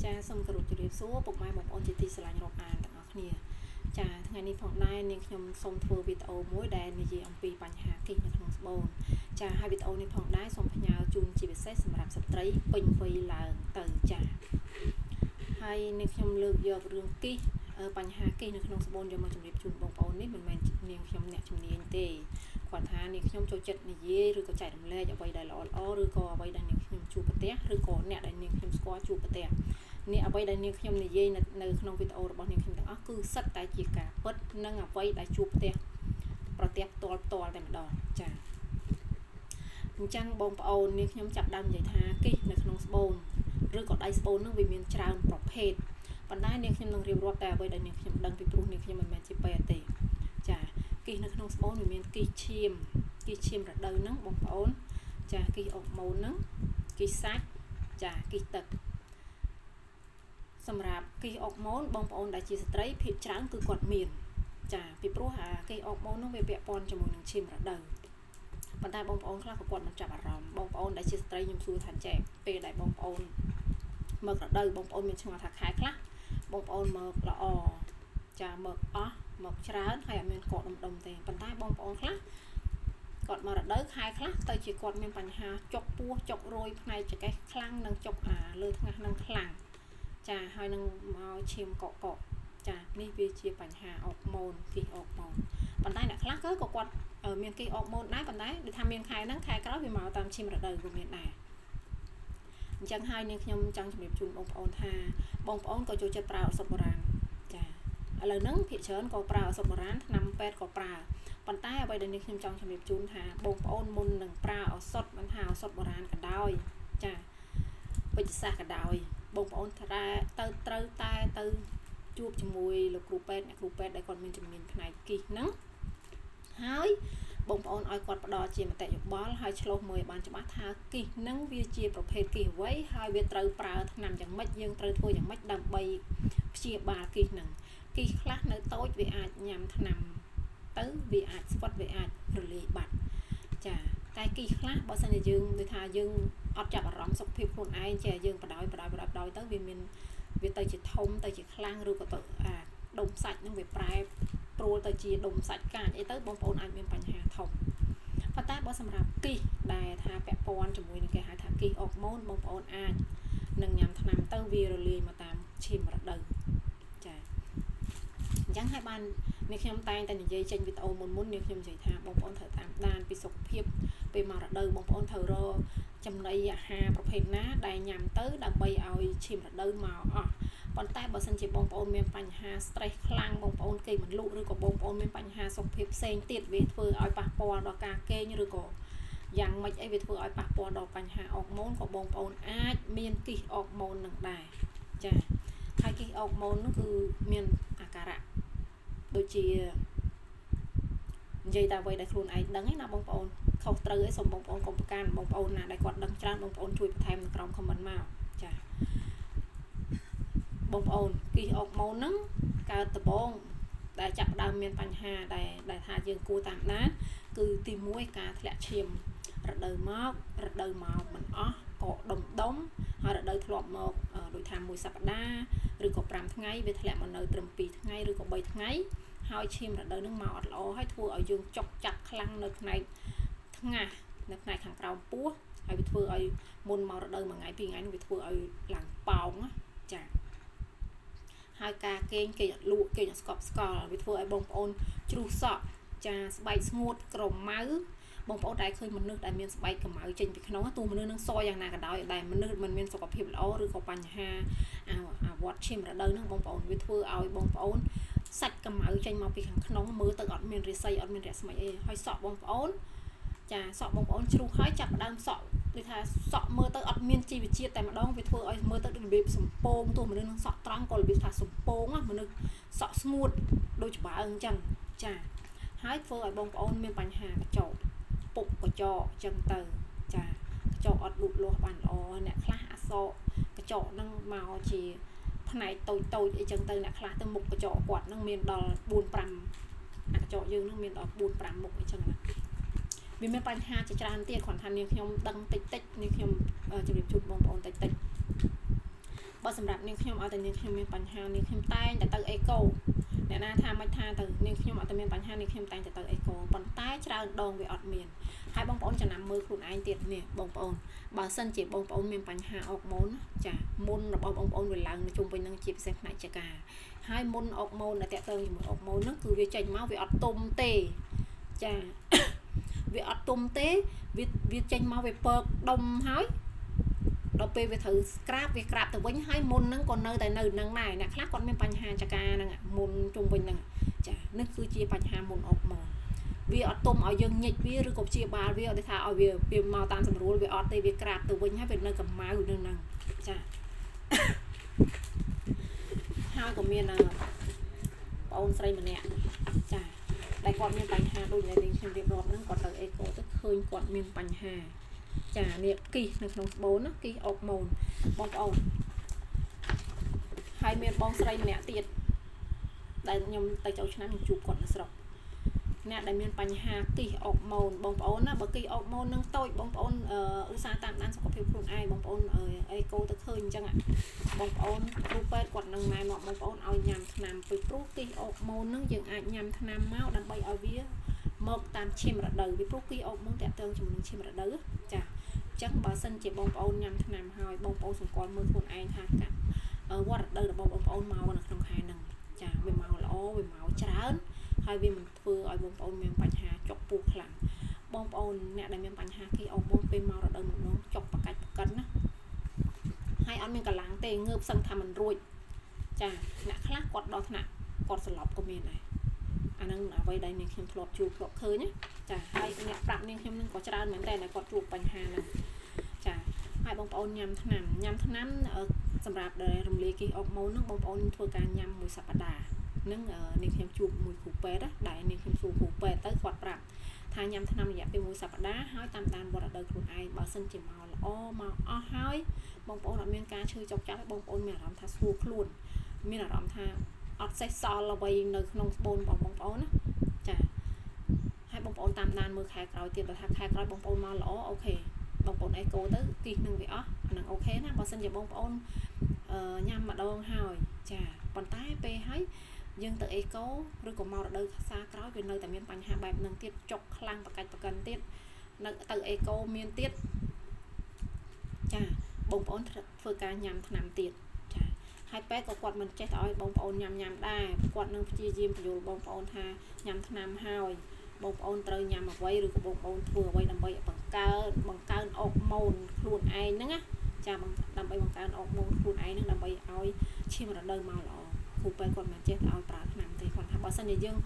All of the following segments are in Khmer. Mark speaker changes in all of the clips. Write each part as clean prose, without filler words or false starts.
Speaker 1: ចាសូមគោរពជម្រាបសួរពុកម៉ែបងប្អូនជាទីស្រឡាញ់រាប់អានទាំងអស់គ្នាចាថ្ងៃនេះផងដែរនាងខ្ញុំសូមធ្វើវីដេអូមួយដែលនិយាយអំពីបញ្ហាគិសនៅក្នុងស្បូនចាហើយវីដេអូនេះផងដែរសូមផ្ញើជូនជាពិសេសសម្រាប់ស្ត្រីពេញវ័យឡើងទៅចាហើយនាងខ្ញុំលើកយករឿងគិសបញ្ហាគិសនៅក្នុងស្បូនយកមកជម្រាបជូនបងប្អូននេះមិនមែននាងខ្ញុំអ្នកជំនាញទេគាត់ថានាងខ្ញុំចូលចិត្តនិយាយឬក៏ចែករំលែកអ្វីដែលល្អៗឬក៏អ្វីដែលនាងខ្ញុំជួបប្រទះឬក៏អ្នកដែលនាងខ្ញុំស្គាល់ជួបប្រទះនេះអ្វីដែលនាងខ្ញុំនិយាយនៅក្នុងវីដេអូរបស់នាងខ្ញុំទាំងអស់គឺសិតតែជាការពិតនិងអ្វីដែលជួបប្រទះផ្ទាល់តែម្ដងចាអញ្ចឹងបងប្អូននាងខ្ញុំចាប់ដើមនិយាយថាគិសនៅក្នុងស្បូនឬក៏ដៃស្បូននឹងវាមានច្រើនប្រភេទប៉ុន្តែនាងខ្ញុំនឹងរៀបរាប់តែអ្វីដែលនាងខ្ញុំដឹងពីព្រោះនាងខ្ញុំមិនមែនជាពេទ្យទេចាគិសនៅក្នុងស្បូនវាមានគិសឈាមរដូវហ្នឹងបងប្អូនចាគិសអុកម៉ូនហ្នឹងគិសសាច់ចាគិសទឹកសម្រាប់គិសអុកម៉ូនបងប្អូនដែលជាស្ត្រីភាគច្រើនគឺគាត់មានចាពីព្រោះគិសអុកម៉ូនហ្នឹងវាពាក់ព័ន្ធជាមួយនឹងឈាមរដូវប៉ុន្តែបងប្អូនខ្លះក៏គាត់មិនចាប់អារម្មណ៍បងប្អូនដែលជាស្ត្រីខ្ញុំសួរថាចេះពេលដែលបងប្អូនមករដូវបងប្អូនមានឆ្ងល់ថាខែខ្លះបងប្អូនមកល្អចាមកអស់មកច្រើនហើយអត់មានកកដុំទេប៉ុន្តែបងប្អូនខ្លះគាត់មករដូវខែខ្លះទៅជាគាត់មានបញ្ហាចុកពោះចុករយផ្នែកចង្កេះខ្លាំងនិងចុកលើថ្ងាសនឹងខ្លាំងចាហើយនឹងមកឈាមកកចានេះវាជាបញ្ហាអុកម៉ូនគិសអុកម៉ូនប៉ុន្តែអ្នកខ្លះក៏គាត់មានគិសអុកម៉ូនដែរប៉ុន្តែដូចថាមានខែហ្នឹងខែក្រោយវាមកតាមឈាមរដូវក៏មានដែរអញ្ចឹងហើយនាងខ្ញុំចង់ជម្រាបជូនបងប្អូនថាបងប្អូនក៏ចូលចិត្តប្រើឱសថបុរាណចាឥឡូវហ្នឹងភាគច្រើនក៏ប្រើឱសថបុរាណថ្នាំពេទ្យក៏ប្រើប៉ុន្តែអ្វីដែលនាងខ្ញុំចង់ជម្រាបជូនថាបងប្អូនមុននឹងប្រើឱសថមិនថាឱសថបុរាណក៏ដោយចាវិទ្យាសាស្ត្រក៏ដោយបងប្អូនត្រូវតែទៅជួបជាមួយលោកគ្រូពេទ្យអ្នកគ្រូពេទ្យដែលគាត់មានជំនាញផ្នែកគិសហ្នឹងហើយបងប្អូនឲ្យគាត់ផ្ដល់ជាមតិយោបល់ហើយឆ្លោះមើលឲ្យបានច្បាស់ថាគិសហ្នឹងវាជាប្រភេទគិសអ្វីហើយវាត្រូវប្រើថ្នាំយ៉ាងម៉េចយើងត្រូវធ្វើយ៉ាងម៉េចដើម្បីព្យាបាលគិសហ្នឹងគិសខ្លះនៅតូចវាអាចញ៉ាំថ្នាំទៅវាអាចស្វិតវាអាចរលាយបាត់ចាតែគិសខ្លះបើសិនជាយើងដូចថាយើងអត់ចាប់អារម្មណ៍សុខភាពខ្លួនឯងចេះយើងបដ ாய் ទៅវាទៅជាធំទៅជាខ្លាំងឬក៏ទៅដុំសាច់ហ្នឹងវាប្រែប្រួលទៅជាដុំសាច់កាចអីទៅបងប្អូនអាចមានបញ្ហាធំប៉ុន្តែបើសម្រាប់គិសដែលថាពាក់ព័ន្ធជាមួយនឹងគេហៅថាគិសអុកម៉ូនបងប្អូនអាចនឹងញ៉ាំថ្នាំទៅវារលាយមកតាមឈាមរដូវចាអញ្ចឹងហើយបាននាងខ្ញុំតែងតែនិយាយចេញវីដេអូមុននាងខ្ញុំនិយាយថាបងប្អូនត្រូវតាមដានពីសុខភាពពេលមករដូវបងប្អូនត្រូវរកចំណីអាហារប្រភេទណាដែលញ៉ាំទៅដើម្បីឲ្យឈាមរដូវមកអស់ប៉ុន្តែបើសិនជាបងប្អូនមានបញ្ហា stress ខ្លាំងបងប្អូនគេមិនលក់ឬក៏បងប្អូនមានបញ្ហាសុខភាពផ្សេងទៀតវាធ្វើឲ្យប៉ះពាល់ដល់ការគេងឬក៏យ៉ាងម៉េចអីវាធ្វើឲ្យប៉ះពាល់ដល់បញ្ហាអុកម៉ូនក៏បងប្អូនអាចមានគិសអុកម៉ូននឹងដែរចាហើយគិសអុកម៉ូននោះគឺមានអាការៈដូចជានិយាយតែអ្វីដែលខ្លួនឯងដឹងឯណាបងប្អូនខុសត្រូវឯងសូមបងប្អូនកុំប្រកាន់បងប្អូនណាដែលគាត់ដឹងច្រើនបងប្អូនជួយបន្ថែមនៅក្រោម comment មកចាបងប្អូនគិសអុកម៉ូនហ្នឹងកើតដំបូងដែលចាប់ដើមមានបញ្ហាដែលថាយើងគួរតាមដានគឺទី1ការធ្លាក់ឈាមរដូវមកមិនអស់ក៏ដុំហើយរដូវធ្លាប់មកដូចថា1សប្តាហ៍ឬក៏5ថ្ងៃវាធ្លាក់មកនៅត្រឹម2ថ្ងៃឬក៏3ថ្ងៃហើយឈាមរដូវហ្នឹងមកអត់ល្អហើយធ្វើឲ្យយើងចុកចាក់ខ្លាំងនៅផ្នែកថ្ងាសនៅផ្នែកខាងក្រោមពោះហើយវាធ្វើឲ្យមុនមករដូវ1ថ្ងៃ2ថ្ងៃនេះវាធ្វើឲ្យឡើងប៉ោងចាហើយការគេងគេអត់លក់គេអត់ស្កប់ស្កល់វាធ្វើឲ្យបងប្អូនជ្រុះសក់ចាស្បែកស្ងួតក្រម៉ៅបងប្អូនដែលឃើញមនុស្សដែលមានស្បែកក្រម៉ៅចេញពីក្នុងទូមនុស្សនឹងសយ៉ាងណាក៏ដោយដែលមនុស្សមិនមានសុខភាពល្អឬក៏បញ្ហាអាវត្តឈាមរដូវហ្នឹងបងប្អូនវាធ្វើឲ្យបងប្អូនសាច់ក្រម៉ៅចេញមកពីខាងក្នុងមើលទៅអត់មានរិស័យអត់មានរស្មីអីហើយសក់បងប្អូនចាសក់បងប្អូនជ្រុះហើយចាប់ដើមសក់ដូចថាសក់មើលទៅអត់មានជីវជាតិតែម្ដងវាធ្វើឲ្យមើលទៅរបៀបសំពងទូមនុស្សនឹងសក់ត្រង់ក៏របៀបថាសំពងមនុស្សសក់ស្ងួតដូចច្បើងអញ្ចឹងចាហើយធ្វើឲ្យបងប្អូនមានបញ្ហាកញ្ចក់ពុកកញ្ចក់អញ្ចឹងទៅចាកញ្ចក់អត់លូតលាស់បានល្អអ្នកខ្លះអាសកកញ្ចក់នឹងមកជាផ្នែកតូចអីចឹងទៅអ្នកខ្លះទៅមុខកញ្ចក់គាត់នឹងមានដល់4 5អាកញ្ចក់យើងនឹងមានដល់4 5មុខអីចឹងណាវាមានបញ្ហាជាច្រើនទៀតគ្រាន់ថានាងខ្ញុំដឹងតិចនាងខ្ញុំជម្រាបជូនបងប្អូនតិច បើសម្រាប់នាងខ្ញុំឲ្យតែនាងខ្ញុំមានបញ្ហានាងខ្ញុំតែងតែទៅអេកូអ្នកណាថាមិនថាទៅនាងខ្ញុំអត់តែមានបញ្ហានាងខ្ញុំតែងតែទៅអេកូប៉ុន្តែច្រើនដងវាអត់មានហើយបងប្អូនចំណាំមើលខ្លួនឯងទៀតនេះបងប្អូនបើសិនជាបងប្អូនមានបញ្ហាអុកម៉ូនចាមុនរបស់បងប្អូនវាឡើងនៅជុំវិញនឹងជាពិសេសផ្នែកចកាហើយមុនអុកម៉ូនដែលតាក់ទងជាមួយអុកម៉ូនហ្នឹងគឺវាចេញមកវាអត់ទុំទេចា វាអត់ទុំទេវាចេញមកវាពកដុំហើយដល់ពេលវាត្រូវក្រាបវាក្រាបទៅវិញហើយមុនហ្នឹងក៏នៅតែនៅនឹងដែរអ្នកខ្លះគាត់មានបញ្ហាចកាហ្នឹងមុនជុំវិញហ្នឹងចានេះគឺជាបញ្ហាមុនអុកម៉ូនវាអត់ទុំឲ្យយើងញិចវាឬក៏ព្យាបាលវាអត់ថាឲ្យវាមកតាមស្រួលវាអត់ទេវាក្រាបទៅវិញហើយវានៅកម្ៅនៅហ្នឹងចាហើយក៏មានបងអូនស្រីម្នាក់ចាដែលគាត់មានបញ្ហាដូចដែលខ្ញុំរៀបរាប់ហ្នឹងគាត់ទៅអេកូទៅឃើញគាត់មានបញ្ហាចានេះគីសនៅក្នុងស្បូនណាគីសអុកម៉ូនបងប្អូនហើយមានបងស្រីម្នាក់ទៀតដែលខ្ញុំទៅចូលឆ្នាំខ្ញុំជួបគាត់នៅស្រុកអ្នកដែលមានបញ្ហាគីសអុកម៉ូនបងប្អូនណាបើគីសអុកម៉ូននឹងតូចបងប្អូនឧស្សាហ៍តាមដានសុខភាពខ្លួនឯងបងប្អូនអេកូទៅឃើញអញ្ចឹងបងប្អូនគ្រូពេទ្យគាត់នឹងណែនាំបងប្អូនឲ្យញ៉ាំថ្នាំពីព្រោះគីសអុកម៉ូននឹងយើងអាចញ៉ាំថ្នាំមកដើម្បីឲ្យវាមកតាមឈាមរដូវពីព្រោះគីសអុកម៉ូនតាក់ទងជាមួយនឹងឈាមរដូវចាអញ្ចឹងបើសិនជាបងប្អូនញ៉ាំថ្នាំហើយបងប្អូនសង្កល់មើលខ្លួនឯងថាកាប់វត្តរដូវរបស់បងប្អូនមកនៅក្នុងខែហ្នឹងចាវាមកល្អវាមកច្រើនហើយវាមិនធ្វើឲ្យបងប្អូនមានបញ្ហាចុកពោះខ្លាំងបងប្អូនអ្នកដែលមានបញ្ហាគីអុកម៉ូនពេលមករដូវម្ដងចុកប្រកាច់ប្រកិនណាហើយអត់មានកម្លាំងទេងើបសឹងថាមិនរួចចាអ្នកខ្លះគាត់ដល់ថ្នាក់គាត់ស្លាប់ក៏មានដែរអាហ្នឹងអ្វីដែលនាងខ្ញុំធ្លាប់ជួបធ្លាប់ឃើញណាចាហើយអ្នកប្រាប់នាងខ្ញុំនឹងក៏ច្រើនមែនតើគាត់ជួបបញ្ហាហ្នឹងចាហើយបងប្អូនញ៉ាំថ្នាំសម្រាប់ដែលរំលាយគីសអុកម៉ូនហ្នឹងបងប្អូនធ្វើការញ៉ាំមួយសប្តាហ៍នឹងនាងខ្ញុំជួបមួយគ្រូពេទ្យដែលនាងខ្ញុំសួរគ្រូពេទ្យទៅគាត់ប្រាប់ថាញ៉ាំថ្នាំរយៈពេលមួយសប្តាហ៍ហើយតាមដានវត្តរដូវខ្លួនឯងបើសិនជាមកល្អមកអស់ហើយបងប្អូនអត់មានការឈឺចុកចាស់បងប្អូនមានអារម្មណ៍ថាស្រួលខ្លួនមានអារម្មណ៍ថាអត់សេះសល់អ្វីនៅក្នុងស្បូនរបស់បងប្អូនណាចាហើយបងប្អូនតាមដានមើលខែក្រោយទៀតបើថាខែក្រោយបងប្អូនមកល្អអូខេបងប្អូនអេកូទៅគីសនឹងវាអស់អានឹងអូខេណាបើសិនជាបងប្អូនញ៉ាំម្ដងហើយចាប៉ុន្តែពេលហើយយើងទៅអេកូឬក៏មករដូវសាក្រោយវានៅតែមានបញ្ហាបែបហ្នឹងទៀតចុកខ្លាំងប្រកាច់ប្រកិនទៀតនៅទៅអេកូមានទៀតចាបងប្អូនធ្វើការញ៉ាំថ្នាំទៀតចាហើយពេទ្យក៏គាត់មិនចេះទៅឲ្យបងប្អូនញ៉ាំដែរគាត់នឹងព្យាយាមបញ្យល់បងប្អូនថាញ៉ាំថ្នាំហើយបងប្អូនត្រូវញ៉ាំអ្វីឬក៏បងប្អូនធ្វើអ្វីដើម្បីបង្កើនអុកម៉ូនខ្លួនឯងហ្នឹងណាចាដើម្បីបង្កើនអុកម៉ូនខ្លួនឯងហ្នឹងដើម្បីឲ្យឈាមរដូវមកល្អគ្រូពេទ្យគាត់មិនចេះឲ្យប្រើថ្នាំទេគាត់ថាបើសិនជាយើង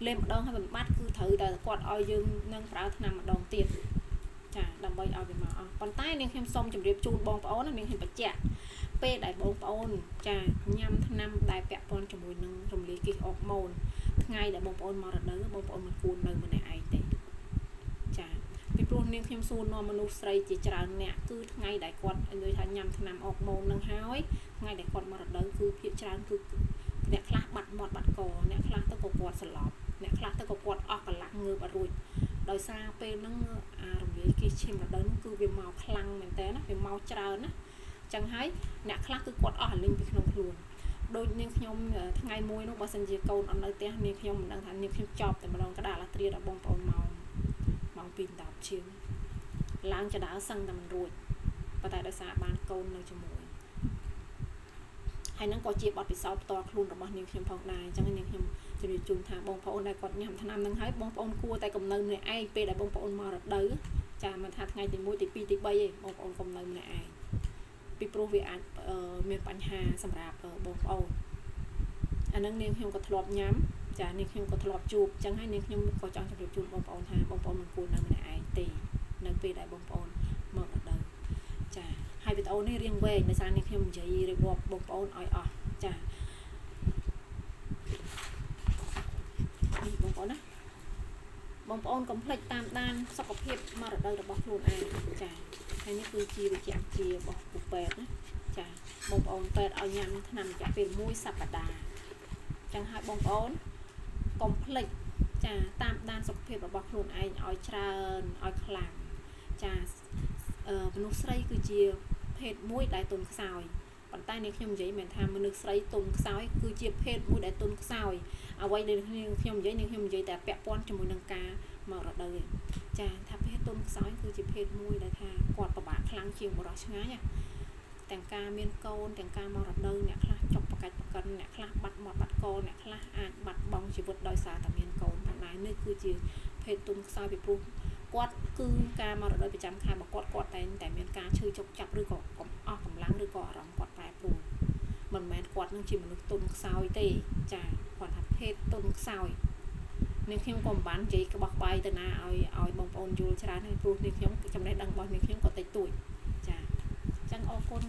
Speaker 1: លេងម្ដងហើយមិនបាត់គឺត្រូវតែគាត់ឲ្យយើងនឹងប្រើថ្នាំម្ដងទៀតចាដើម្បីឲ្យវាមកអស់ប៉ុន្តែនាងខ្ញុំសូមជម្រាបជូនបងប្អូននាងខ្ញុំបញ្ជាក់ពេលដែលបងប្អូនចាញ៉ាំថ្នាំដែលពាក់ព័ន្ធជាមួយនឹងរំលាយគីសអុកម៉ូនថ្ងៃដែលបងប្អូនមករដូវបងប្អូនមិនគួរនៅម្នាក់ឯងទេចាពីព្រោះនាងខ្ញុំសួរនាំមនុស្សស្រីជាច្រើនអ្នកគឺថ្ងៃដែលគាត់និយាយថាញ៉ាំថ្នាំអុកម៉ូននឹងហើយថ្ងៃដែលគាត់មករដូវគឺភាគច្រើនគឺអ្នកខ្លះបាត់មាត់បាត់កអ្នកខ្លះទៅក៏គាត់ស្លាប់អ្នកខ្លះទៅក៏គាត់អស់កន្លះងើបអត់រួចដោយសារពេលហ្នឹងអារំលាយគីសឈាមរដូវហ្នឹងគឺវាមកខ្លាំងមែនតើណាវាមកច្រើនណាចឹងហើយអ្នកខ្លះគឺគាត់អស់អាលិញពីក្នុងខ្លួនដូចនាងខ្ញុំថ្ងៃមួយនោះបើសិនជាកូនអត់នៅផ្ទះនាងខ្ញុំមិនដឹងថានាងខ្ញុំចប់តែម្ដងក្តារឡាត្រៀដល់បងប្អូនម៉ោង2:10ជាងឡើងចដើសឹងតែមិនរួចប៉ុន្តែដោយសារបានកូននៅជាមួយហើយហ្នឹងក៏ជាបទពិសោធន៍ផ្ទាល់ខ្លួនរបស់នាងខ្ញុំផងដែរអញ្ចឹងនាងខ្ញុំជម្រាបជូនថាបងប្អូនដែលគាត់ញ៉ាំថ្នាំហ្នឹងហើយបងប្អូនគួរតែកំណៅម្នាក់ឯងពេលដែលបងប្អូនមករដូវចាមិនថាថ្ងៃទី1ទី2ទី3ទេបងប្អូនកំណៅម្នាក់ឯងពីព្រោះវាអាចមានបញ្ហាសម្រាប់បងប្អូនអាហ្នឹងនាងខ្ញុំក៏ធ្លាប់ញ៉ាំចានាងខ្ញុំក៏ធ្លាប់ជួបអញ្ចឹងហើយនាងខ្ញុំក៏ចង់ជម្រាបជូនបងប្អូនថាបងប្អូនមិនគួរនៅម្នាក់ឯងទេនៅពេលដែលបងប្អូនមករដូវចាហើយវីដេអូនេះរៀងវែងដោយសារនាងខ្ញុំនិយាយរៀបរាប់បងប្អូនឲ្យអស់ចាបងប្អូនណាបងប្អូនកុំភ្លេចតាមដានសុខភាពមករដូវរបស់ខ្លួនឯងចាហើយនេះគឺជាវិជ្ជាជីវៈរបស់គ្រូពេទ្យណាចាបងប្អូនពេទ្យឲ្យញ៉ាំថ្នាំរយៈពេល1សប្តាហ៍ចឹងហើយបងប្អូនកុំភ្លេចចាតាមដានសុខភាពរបស់ខ្លួនឯងឲ្យច្រើនឲ្យខ្លាំងចាមនុស្សស្រីគឺជាភេទមួយដែលទន់ខ្សោយប ប៉ុន្តែនាងខ្ញុំនិយាយមិនថាមនុស្សស្រីទុនខ្សោយគឺជាភេទមួយដែលទុនខ្សោយអ្វីដែលខ្ញុំនិយាយនាងខ្ញុំនិយាយតែពាក់ព័ន្ធជាមួយនឹងការមករដូវឯងចាថាភេទទុនខ្សោយគឺជាភេទមួយដែលថាគាត់ពិបាកខ្លាំងជាងបរិសុទ្ធឆ្ងាយទាំងការមានកូនទាំងការមករដូវអ្នកខ្លះចុកប្រកាច់ប្រកិនអ្នកខ្លះបាត់មាត់បាត់កអ្នកខ្លះអាចបាត់បង់ជីវិតដោយសារតែមានកូនប៉ុន្តែនេះគឺជាភេទទុនខ្សោយពីព្រោះគាត់គឺការមករដូវប្រចាំខែរបស់គាត់តែមានការឈឺចុកចាប់ឬក៏កំអស់កម្លាំងឬក៏អារម្មណ៍គាត់ប្រែប្រួលមិនមែនគាត់នឹងជាមនុស្សទុនខ្សោយទេចាគាត់ថាភេទទុនខ្សោយនាងខ្ញុំក៏មិនបាននិយាយក្បោះក្បាយទៅណាឲ្យបងប្អូនយល់ច្រើនទេព្រោះនាងខ្ញុំចំណេះដឹងរបស់នាងខ្ញុំក៏តិចតួចចាអញ្ចឹងអរគុណ